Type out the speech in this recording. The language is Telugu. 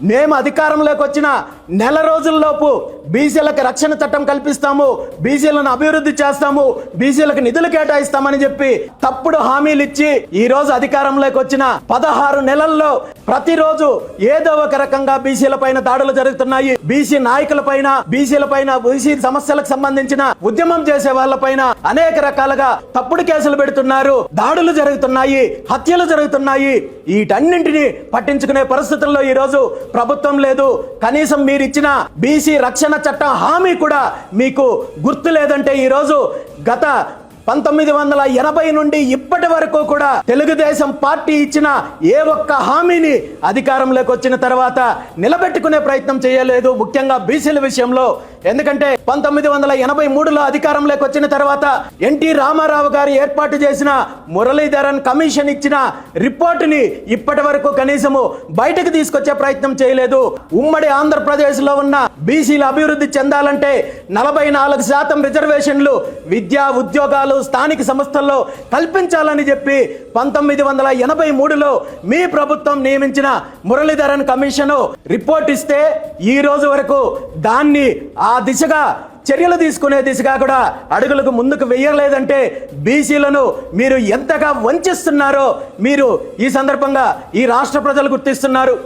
మేము అధికారంలోకి వచ్చిన నెల రోజుల్లోపు బీసీలకు రక్షణ చట్టం కల్పిస్తాము, బీసీలను అభివృద్ధి చేస్తాము, బీసీలకు నిధులు కేటాయిస్తామని చెప్పి తప్పుడు హామీలు ఇచ్చి ఈ రోజు అధికారంలోకి వచ్చిన 16 నెలల్లో ప్రతిరోజు ఏదో ఒక రకంగా బీసీల పైన దాడులు జరుగుతున్నాయి. బీసీ నాయకుల పైన, బీసీల పైన, బీసీ సమస్యలకు సంబంధించిన ఉద్యమం చేసే వాళ్ళ పైన అనేక రకాలుగా తప్పుడు కేసులు పెడుతున్నారు, దాడులు జరుగుతున్నాయి, హత్యలు జరుగుతున్నాయి. వీటన్నింటినీ పట్టించుకునే పరిస్థితుల్లో ఈ రోజు ప్రభుత్వం లేదు. కనీసం మీరు ఇచ్చిన బీసీ రక్షణ చట్టం హామీ కూడా మీకు గుర్తు లేదంటే ఈ రోజు గత 1980 నుండి ఇప్పటి వరకు కూడా తెలుగుదేశం పార్టీ ఇచ్చిన ఏ ఒక్క హామీని అధికారంలోకి వచ్చిన తర్వాత నిలబెట్టుకునే ప్రయత్నం చేయలేదు, ముఖ్యంగా బీసీల విషయంలో. ఎందుకంటే 1983లో అధికారంలోకి వచ్చిన తర్వాత ఎన్టీ రామారావు గారు ఏర్పాటు చేసిన మురళీధరన్ కమిషన్ ఇచ్చిన రిపోర్టుని ఇప్పటి వరకు కనీసము బయటకు తీసుకొచ్చే ప్రయత్నం చేయలేదు. ఉమ్మడి ఆంధ్రప్రదేశ్ లో ఉన్న బీసీల అభివృద్ధి చెందాలంటే 44% రిజర్వేషన్లు విద్యా ఉద్యోగాలు స్థానిక సంస్థల్లో కల్పించాలని చెప్పి 1983లో మీ ప్రభుత్వం నియమించిన మురళీధరన్ కమిషన్ రిపోర్ట్ ఇస్తే ఈ రోజు వరకు దాన్ని ఆ దిశగా చర్యలు తీసుకునే దిశగా కూడా అడుగులకు ముందుకు వెయ్యలేదంటే బీసీలను మీరు ఎంతగా వంచిస్తున్నారో మీరు ఈ సందర్భంగా ఈ రాష్ట్ర ప్రజలు గుర్తిస్తున్నారు.